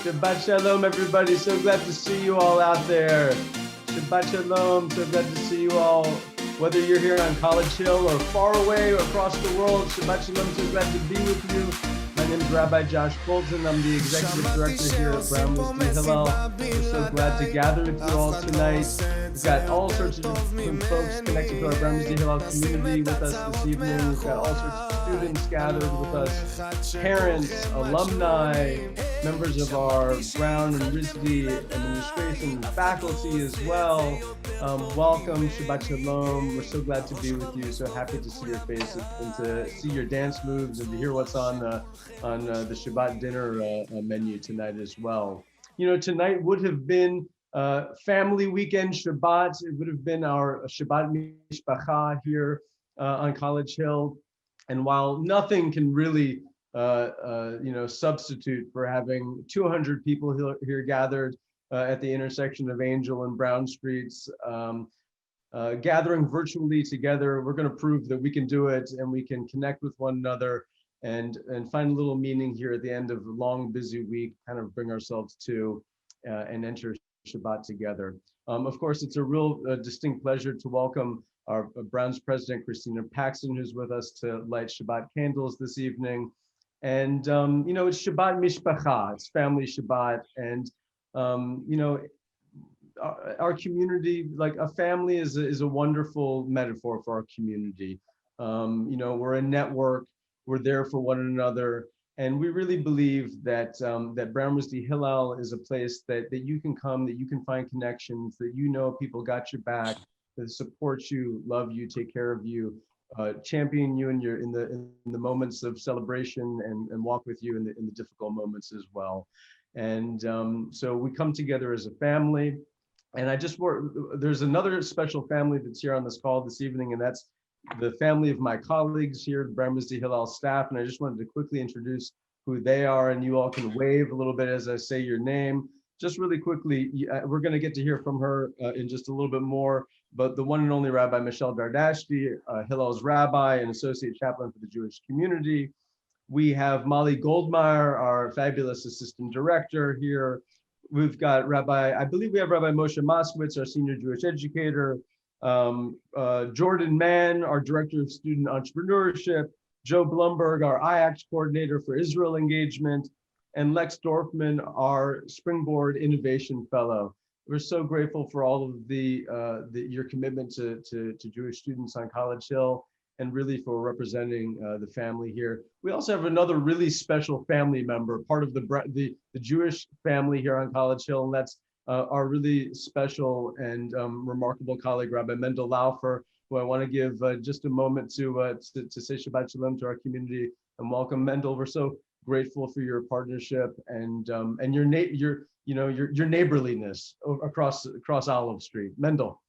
Shabbat Shalom, everybody. So glad to see you all out there. Shabbat Shalom. So glad to see you all. Whether you're here on College Hill or far away or across the world, Shabbat Shalom. So glad to be with you. My name is Rabbi Josh Bolton. I'm the executive director here at Brown RISD Hillel. We're so glad to gather with you all tonight. We've got all sorts of different folks connected to our Brown RISD Hillel community with us this evening. We've got all sorts of students gathered with us, parents, alumni, members of our Brown and RISD administration, faculty as well. Welcome, Shabbat Shalom. We're so glad to be with you. So happy to see your faces and to see your dance moves and to hear what's on the Shabbat dinner menu tonight as well. You know, tonight would have been Family Weekend Shabbat. It would have been our Shabbat Mishpacha here on College Hill. And while nothing can really, substitute for having 200 people here gathered at the intersection of Angel and Brown Streets, gathering virtually together, we're going to prove that we can do it and we can connect with one another and find a little meaning here at the end of a long, busy week, kind of bring ourselves to and enter Shabbat together. Of course, it's a real distinct pleasure to welcome our Brown's president, Christina Paxson, who's with us to light Shabbat candles this evening. And, it's Shabbat Mishpacha, it's family Shabbat. And, our community, like a family is a wonderful metaphor for our community. We're a network, we're there for one another. And we really believe that that Brown RISD Hillel is a place that you can come, that you can find connections, that people got your back, that support you, love you, take care of you, champion you in the moments of celebration and walk with you in the difficult moments as well. And so we come together as a family. And there's another special family that's here on this call this evening, and that's the family of my colleagues here at Brown RISD Hillel staff. And I just wanted to quickly introduce who they are, and you all can wave a little bit as I say your name. Just really quickly, we're going to get to hear from her in just a little bit more, but the one and only Rabbi Michelle Dardashti, Hillel's rabbi and associate chaplain for the Jewish community. We have Molly Goldmeyer, our fabulous assistant director here. We've got I believe we have Rabbi Moshe Moskowitz, our senior Jewish educator, Jordan Mann, our director of student entrepreneurship, Joe Blumberg, our IACT coordinator for Israel engagement, and Lex Dorfman, our Springboard Innovation Fellow. We're so grateful for all of your commitment to Jewish students on College Hill, and really for representing the family here. We also have another really special family member, part of the Jewish family here on College Hill, and that's our really special and remarkable colleague, Rabbi Mendel Laufer, who I want to give just a moment to say Shabbat Shalom to our community and welcome. Mendel, we're so grateful for your partnership and your neighborliness across Olive Street. Mendel.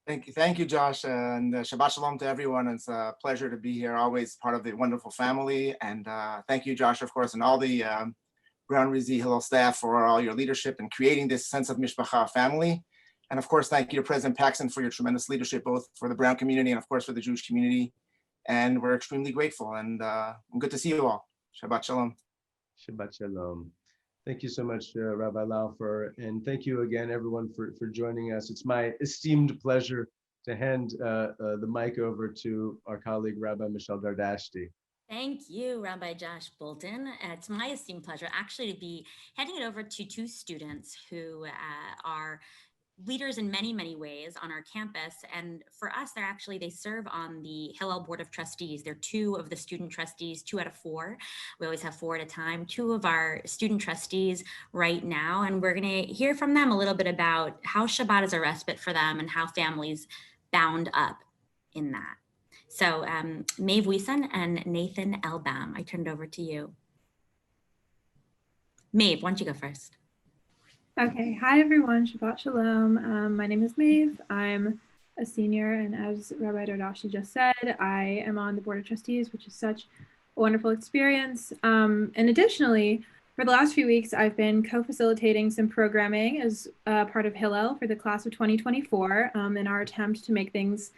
Thank you, Josh, and Shabbat Shalom to everyone. It's a pleasure to be here, always part of the wonderful family. And thank you, Josh, of course, and all the Brown RISD Hillel staff for all your leadership in creating this sense of Mishpacha family. And of course, thank you to President Paxson for your tremendous leadership, both for the Brown community and of course for the Jewish community. And we're extremely grateful, and good to see you all. Shabbat Shalom. Shabbat Shalom. Thank you so much, Rabbi Laufer, and thank you again, everyone, for joining us. It's my esteemed pleasure to hand the mic over to our colleague, Rabbi Michelle Dardashti. Thank you, Rabbi Josh Bolton. It's my esteemed pleasure actually to be handing it over to two students who are leaders in many, many ways on our campus. And for us, they serve on the Hillel Board of Trustees. They're two of the student trustees, 2 out of 4. We always have 4 at a time, 2 of our student trustees right now. And we're going to hear from them a little bit about how Shabbat is a respite for them and how families bound up in that. So Maeve Wiesen and Nathan Elbaum, I turn it over to you. Maeve, why don't you go first? Okay, hi everyone, Shabbat Shalom. My name is Maeve. I'm a senior, and as Rabbi Dardashti just said, I am on the Board of Trustees, which is such a wonderful experience. And additionally, for the last few weeks, I've been co-facilitating some programming as part of Hillel for the class of 2024 in our attempt to make things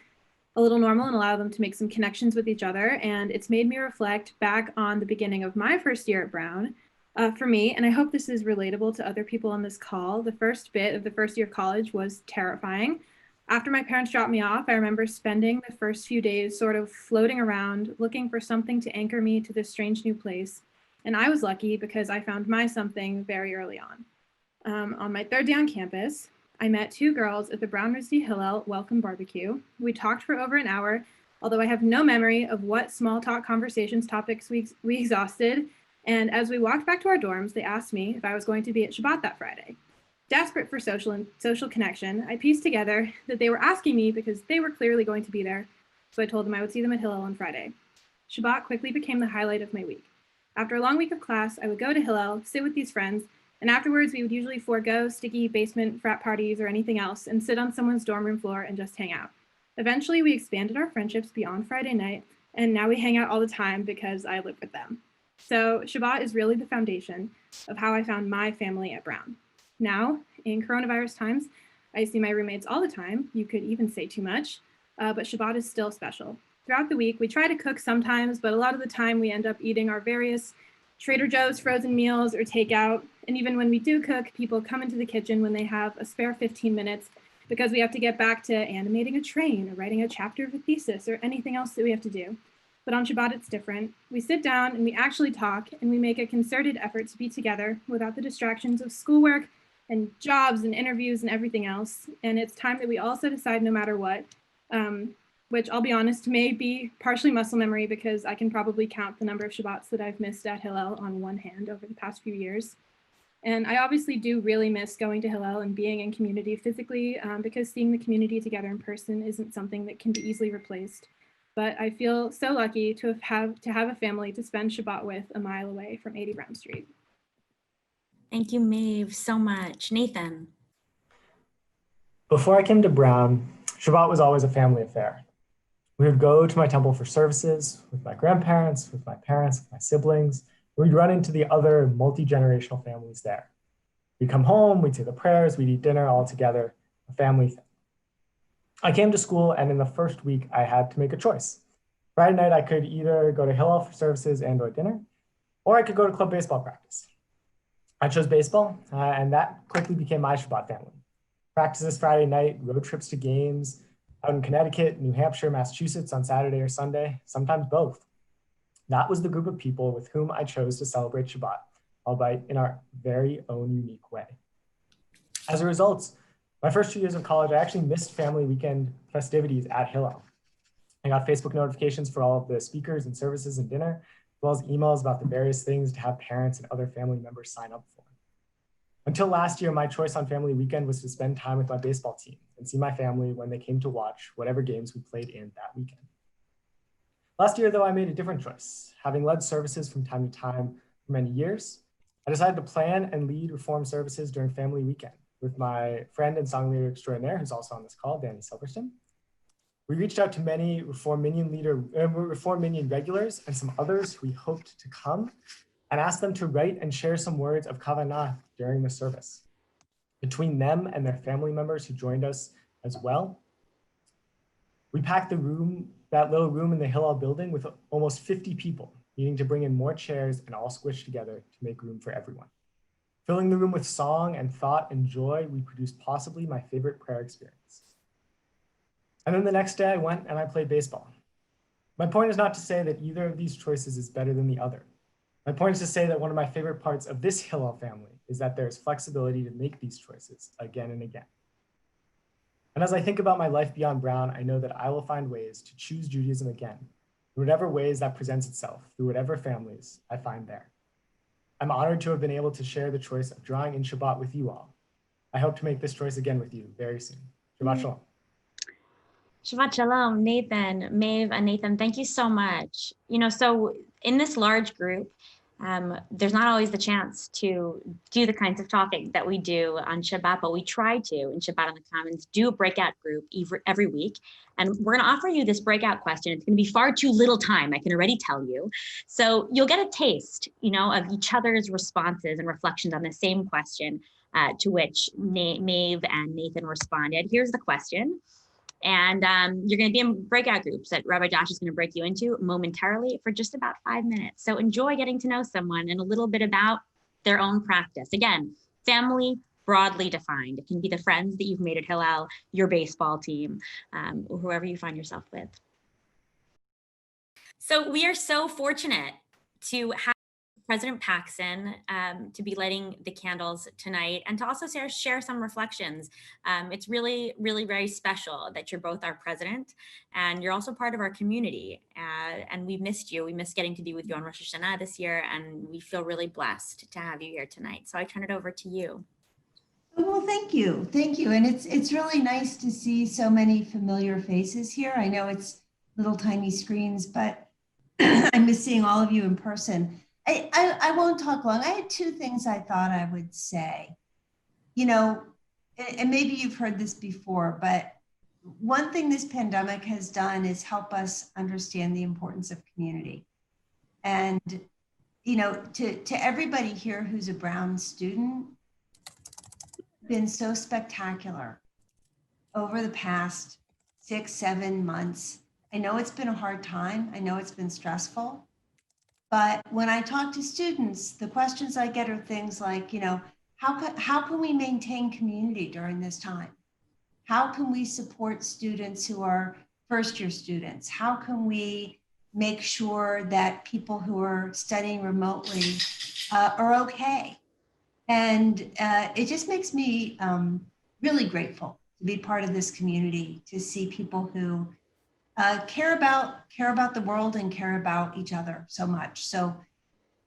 a little normal and allow them to make some connections with each other. And it's made me reflect back on the beginning of my first year at Brown For me, and I hope this is relatable to other people on this call, the first bit of the first year of college was terrifying. After my parents dropped me off, I remember spending the first few days sort of floating around, looking for something to anchor me to this strange new place. And I was lucky because I found my something very early on. On my third day on campus, I met two girls at the Brown RISD Hillel Welcome Barbecue. We talked for over an hour, although I have no memory of what small talk conversations topics we exhausted. And as we walked back to our dorms, they asked me if I was going to be at Shabbat that Friday. Desperate for social connection, I pieced together that they were asking me because they were clearly going to be there. So I told them I would see them at Hillel on Friday. Shabbat quickly became the highlight of my week. After a long week of class, I would go to Hillel, sit with these friends, and afterwards we would usually forego sticky basement frat parties or anything else and sit on someone's dorm room floor and just hang out. Eventually we expanded our friendships beyond Friday night, and now we hang out all the time because I live with them. So Shabbat is really the foundation of how I found my family at Brown. Now, in coronavirus times, I see my roommates all the time. You could even say too much, but Shabbat is still special. Throughout the week, we try to cook sometimes, but a lot of the time we end up eating our various Trader Joe's frozen meals or takeout. And even when we do cook, people come into the kitchen when they have a spare 15 minutes because we have to get back to animating a train or writing a chapter of a thesis or anything else that we have to do. But on Shabbat, it's different. We sit down and we actually talk, and we make a concerted effort to be together without the distractions of schoolwork and jobs and interviews and everything else. And it's time that we all set aside no matter what, which I'll be honest, may be partially muscle memory because I can probably count the number of Shabbats that I've missed at Hillel on one hand over the past few years. And I obviously do really miss going to Hillel and being in community physically because seeing the community together in person isn't something that can be easily replaced. But I feel so lucky to have a family to spend Shabbat with a mile away from 80 Brown Street. Thank you, Maeve, so much. Nathan. Before I came to Brown, Shabbat was always a family affair. We would go to my temple for services with my grandparents, with my parents, with my siblings. We'd run into the other multi-generational families there. We'd come home, we'd say the prayers, we'd eat dinner all together, a family thing. I came to school, and in the first week, I had to make a choice. Friday night, I could either go to Hillel for services and or dinner, or I could go to club baseball practice. I chose baseball, and that quickly became my Shabbat family. Practices Friday night, road trips to games, out in Connecticut, New Hampshire, Massachusetts on Saturday or Sunday, sometimes both. That was the group of people with whom I chose to celebrate Shabbat, albeit in our very own unique way. As a result, my first 2 years of college, I actually missed family weekend festivities at Hillel. I got Facebook notifications for all of the speakers and services and dinner, as well as emails about the various things to have parents and other family members sign up for. Until last year, my choice on family weekend was to spend time with my baseball team and see my family when they came to watch whatever games we played in that weekend. Last year, though, I made a different choice. Having led services from time to time for many years, I decided to plan and lead reform services during family weekend with my friend and song leader extraordinaire, who's also on this call, Danny Silverstone. We reached out to many Reform Minyan regulars and some others who we hoped to come and asked them to write and share some words of kavanah during the service. Between them and their family members who joined us as well, we packed that little room in the Hillel building with almost 50 people, needing to bring in more chairs and all squished together to make room for everyone. Filling the room with song and thought and joy, we produced possibly my favorite prayer experience. And then the next day I went and I played baseball. My point is not to say that either of these choices is better than the other. My point is to say that one of my favorite parts of this Hillel family is that there's flexibility to make these choices again and again. And as I think about my life beyond Brown, I know that I will find ways to choose Judaism again, in whatever ways that presents itself, through whatever families I find there. I'm honored to have been able to share the choice of drawing in Shabbat with you all. I hope to make this choice again with you very soon. Shabbat Shalom. Shabbat Shalom, Nathan, Maeve, and Nathan, thank you so much. So in this large group, there's not always the chance to do the kinds of talking that we do on Shabbat, but we try to in Shabbat on the Commons do a breakout group every week. And we're going to offer you this breakout question. It's going to be far too little time, I can already tell you. So you'll get a taste, of each other's responses and reflections on the same question to which Maeve and Nathan responded. Here's the question. And you're going to be in breakout groups that Rabbi Josh is going to break you into momentarily for just about 5 minutes. So enjoy getting to know someone and a little bit about their own practice. Again, family broadly defined. It can be the friends that you've made at Hillel, your baseball team, or whoever you find yourself with. So we are so fortunate to have President Paxson to be lighting the candles tonight, and to also share some reflections. It's really, really very special that you're both our president, and you're also part of our community. And we missed you. We missed getting to be with you on Rosh Hashanah this year, and we feel really blessed to have you here tonight. So I turn it over to you. Well, thank you. Thank you. And it's really nice to see so many familiar faces here. I know it's little tiny screens, but I miss seeing all of you in person. I won't talk long. I had two things I thought I would say. You know, and maybe you've heard this before, but one thing this pandemic has done is help us understand the importance of community. And, you know, to everybody here who's a Brown student, been so spectacular over the past 6-7 months. I know it's been a hard time. I know it's been stressful. But when I talk to students, the questions I get are things like, you know, how can we maintain community during this time? How can we support students who are first-year students? How can we make sure that people who are studying remotely are okay? And it just makes me really grateful to be part of this community, to see people who care about the world and care about each other so much. So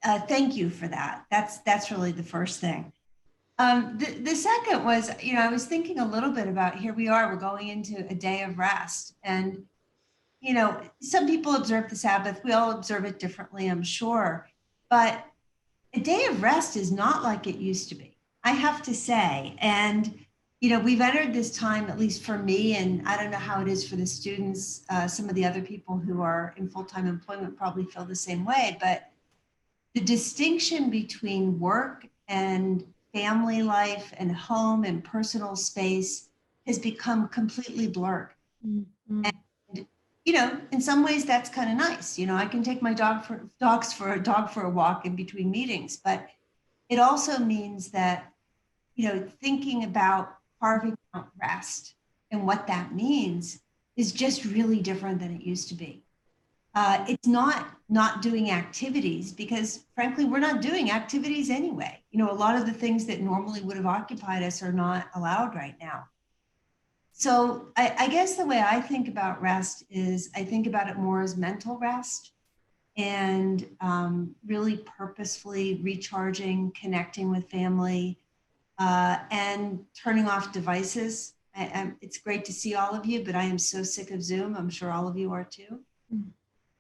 thank you for that. That's really the first thing. The second was, you know, I was thinking a little bit about, here we are, we're going into a day of rest. And, you know, some people observe the Sabbath. We all observe it differently, I'm sure. But a day of rest is not like it used to be, I have to say. And, you know, we've entered this time, at least for me, and I don't know how it is for the students. Some of the other people who are in full-time employment probably feel the same way, but the distinction between work and family life and home and personal space has become completely blurred. Mm-hmm. And, you know, in some ways that's kind of nice. You know, I can take my dog for a walk in between meetings, but it also means that, you know, thinking about carving out rest and what that means is just really different than it used to be. It's not doing activities, because frankly, we're not doing activities anyway. You know, a lot of the things that normally would have occupied us are not allowed right now. So I guess the way I think about rest is I think about it more as mental rest, and really purposefully recharging, connecting with family, and turning off devices. It's great to see all of you, but I am so sick of Zoom. I'm sure all of you are too. Mm-hmm.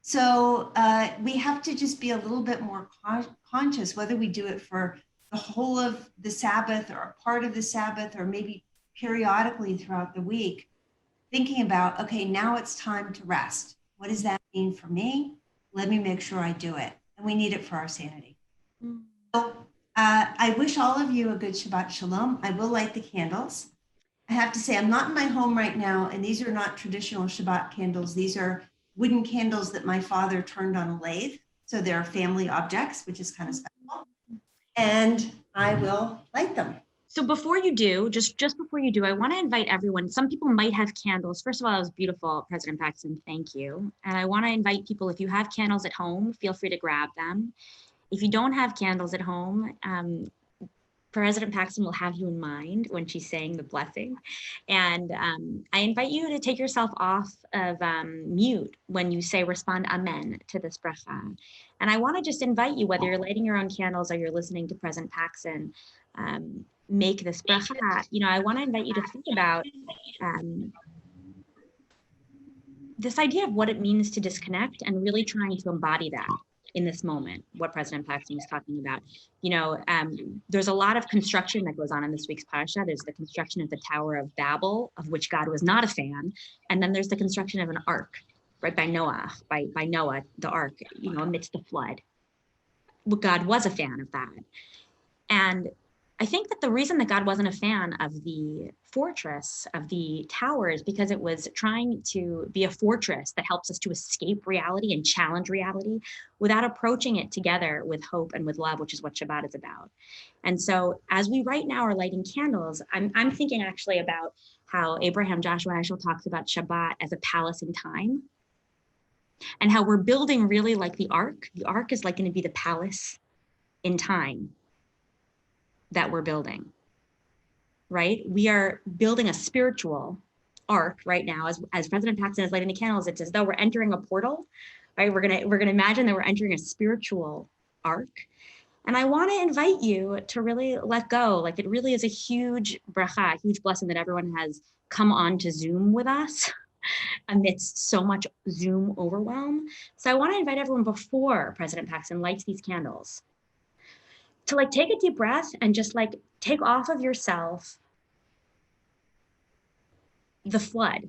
So we have to just be a little bit more conscious, whether we do it for the whole of the Sabbath or a part of the Sabbath, or maybe periodically throughout the week, thinking about, okay, now it's time to rest. What does that mean for me? Let me make sure I do it. And we need it for our sanity. Mm-hmm. So I wish all of you a good Shabbat Shalom. I will light the candles. I have to say, I'm not in my home right now, and these are not traditional Shabbat candles. These are wooden candles that my father turned on a lathe. So they're family objects, which is kind of special. And I will light them. So before you do, just before you do, I want to invite everyone. Some people might have candles. First of all, that was beautiful, President Paxson. Thank you. And I want to invite people, if you have candles at home, feel free to grab them. If you don't have candles at home, President Paxson will have you in mind when she's saying the blessing. And I invite you to take yourself off of mute when you say respond amen to this bracha. And I want to just invite you, whether you're lighting your own candles or you're listening to President Paxson make this bracha, you know, I want to invite you to think about this idea of what it means to disconnect, and really trying to embody that in this moment, what President Paxson was talking about. You know, there's a lot of construction that goes on in this week's parasha. There's the construction of the Tower of Babel, of which God was not a fan. And then there's the construction of an ark, right, by Noah, the ark, you know, amidst the flood. God was a fan of that. And I think that the reason that God wasn't a fan of the fortress, of the tower, is because it was trying to be a fortress that helps us to escape reality and challenge reality without approaching it together with hope and with love, which is what Shabbat is about. And so as we right now are lighting candles, I'm thinking actually about how Abraham Joshua Heschel talks about Shabbat as a palace in time, and how we're building really like the ark. The ark is like going to be the palace in time that we're building, right? We are building a spiritual ark right now. As President Paxson is lighting the candles, it's as though we're entering a portal, right? We're gonna imagine that we're entering a spiritual ark. And I want to invite you to really let go. Like, it really is a huge bracha, a huge blessing that everyone has come on to Zoom with us amidst so much Zoom overwhelm. So I want to invite everyone, before President Paxson lights these candles, to like take a deep breath and just like take off of yourself the flood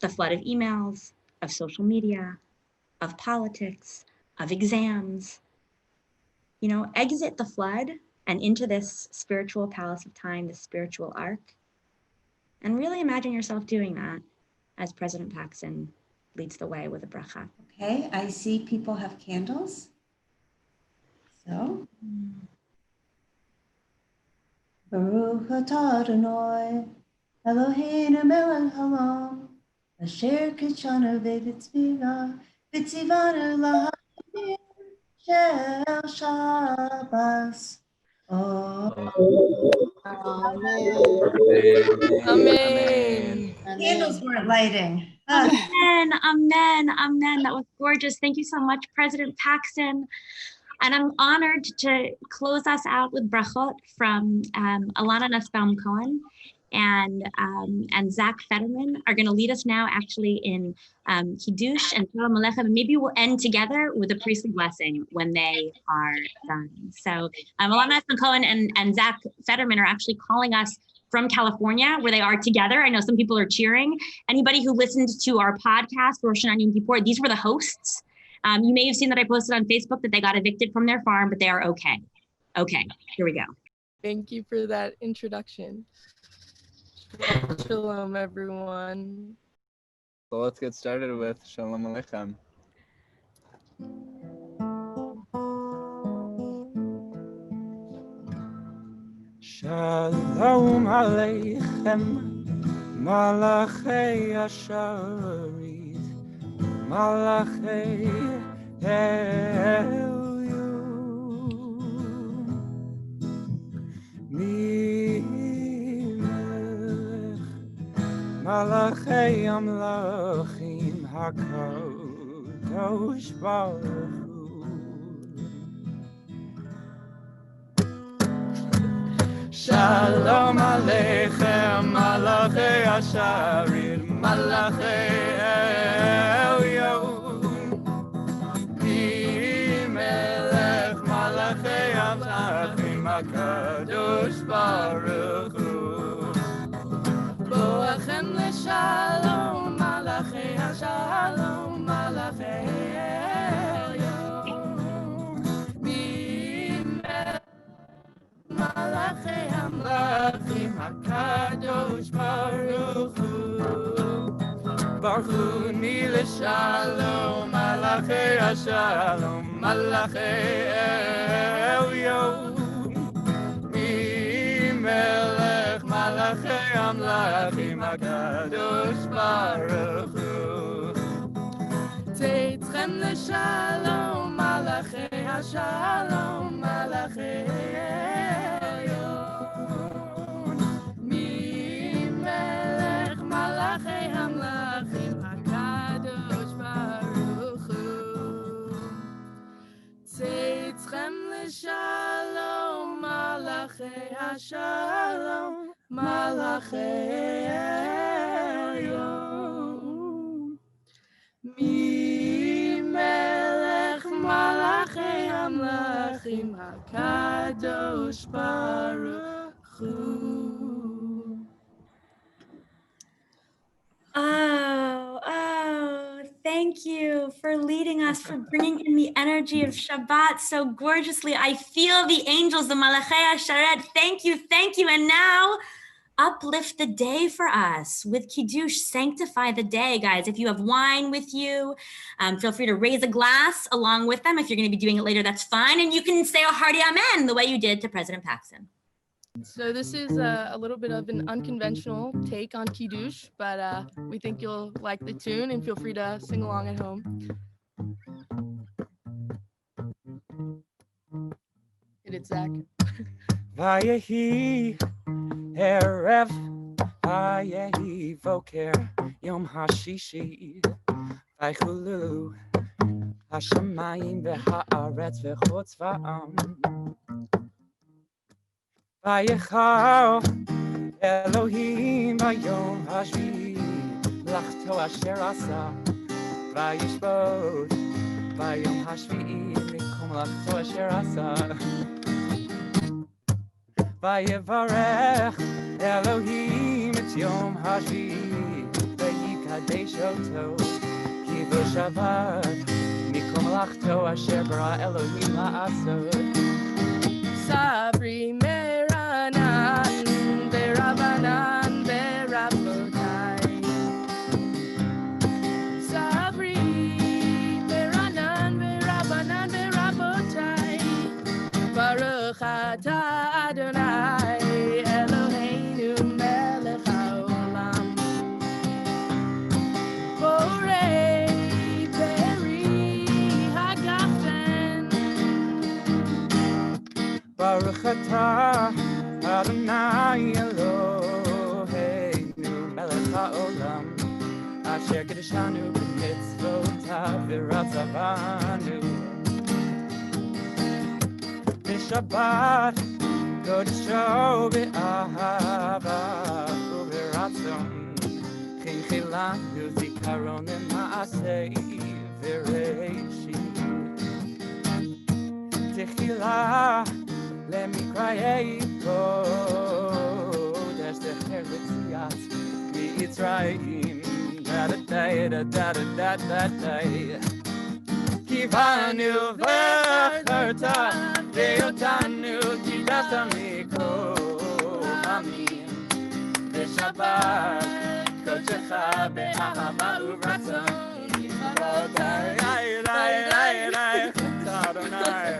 of emails, of social media, of politics, of exams. You know, exit the flood and into this spiritual palace of time, this spiritual ark, and really imagine yourself doing that as President Paxson leads the way with a bracha. Okay, I see people have candles. So, Baruch atah Adonai, Eloheinu melech haolam, asher kitshanu v'tzivanu lahavir shel Shabbos. Oh, Amen. candles weren't lighting. Amen, amen, amen. That was gorgeous. Thank you so much, President Paxson. And I'm honored to close us out with brachot from Elana Nussbaum Cohen and Zach Fetterman are going to lead us now actually in Kiddush and Shalom Aleichem. And maybe we'll end together with a priestly blessing when they are done. So Elana Nussbaum Cohen and Zach Fetterman are actually calling us from California, where they are together. I know some people are cheering. Anybody who listened to our podcast, Rosh Hashanah Yom Kippur, these were the hosts. You may have seen that I posted on Facebook that they got evicted from their farm, but they are okay. Okay, here we go. Thank you for that introduction. Shalom, everyone. So let's get started with Shalom Aleichem. Shalom Aleichem, Malachei Asharit, Malachei Elyon, Melech, Malachei Amlachim HaKadosh Baruch Shalom Aleichem, Malachei Asharit, Malachei Elyon, Melech, Malachei Amlachim HaKadosh Baruch Hu. Boachem leShalom, Malachei Ashalom, Malachei Malachei Amlachim HaKadosh Baruch Hu. Baruch Hu ni leShalom, Malachei Ashalom, Malachei Elyon, Melech, Malachei Amlachim HaKadosh Baruch Hu. Teitchem leShalom, Malachei Ashalom, Malachei Shalom, Malachei Shalom, Malachei Elyon, Melech Malachei Amlachim HaKadosh Baruch Hu. Oh, thank thank you for leading us, for bringing in the energy of Shabbat so gorgeously. I feel the angels, the Malachei HaSharet. Thank you, thank you. And now, uplift the day for us with Kiddush. Sanctify the day, guys. If you have wine with you, feel free to raise a glass along with them. If you're going to be doing it later, that's fine. And you can say a hearty amen the way you did to President Paxson. So this is a little bit of an unconventional take on Kiddush, but we think you'll like the tune and feel free to sing along at home. Hit it, Zach. Vayehi erev, vayehi voker, yom hashishi, vaychulu hashamayim v'haaretz v'chutz va'am. Vayechal Elohim vayom hashvi, lachto asher asa, vayishbot vayom hashvi, mikom lachto asher asa. Vayevarech Elohim et yom hashvi, vayikadesh oto, ki bo Shabbat, mikom lachto asher bara Elohim la'asot. Sabri meranan berabanan berabotai. Sabri meranan berabanan berabotai. Baruch atah Adonai Eloheinu melech haolam. Borei peri hagafen. Baruch atah Adonai Eloheinu melech haolam, asher kiddushanu b'mitzvotav v'ratzavanu. B'Shabbat kodesho b'ahava u'b'ratzon, chinchilanu zikaron l'maasei v'reishit. Techila Lemikayei kodesh techer l'tziat mi'Yitzrayim, da-da-day, da-da-da-da-da-day. Kivanu v'charta ve'otanu kidata mikol hamim. B'Shabbat kodecha be'ahava u'b'ratzon, yichavotai, lai, Adonai.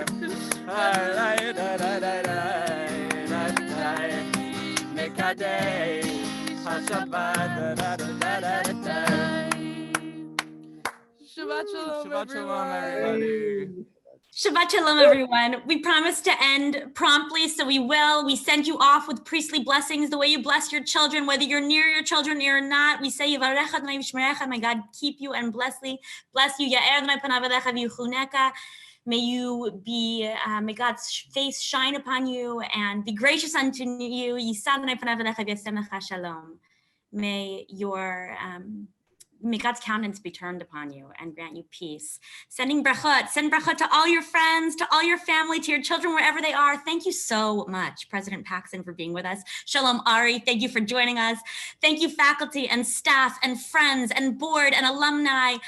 Shabbat shalom, Shabbat shalom, everyone. everybody. Shabbat shalom, everyone. We promised to end promptly, so we will. We send you off with priestly blessings, the way you bless your children, whether you're near your children or not. We say, Yivarech Adonai v'shmerecha, may God keep you and bless you. Ya'er Adonai panav elecha v'yichuneka. May you be, may God's face shine upon you and be gracious unto you. Yisad Adonai panav elecha v'yasem lecha shalom. May your, may God's countenance be turned upon you and grant you peace. Sending brachot, send brachot to all your friends, to all your family, to your children, wherever they are. Thank you so much, President Paxson, for being with us. Shalom Ari, thank you for joining us. Thank you, faculty and staff and friends and board and alumni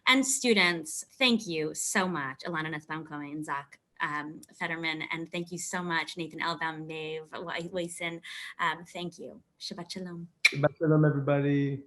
and students. Thank you so much, Elana, Nussbaum, Cohen, Zach, Fetterman, and thank you so much, Nathan Elbaum, Maeve Wiesen. Thank you. Shabbat shalom. Shabbat shalom, everybody.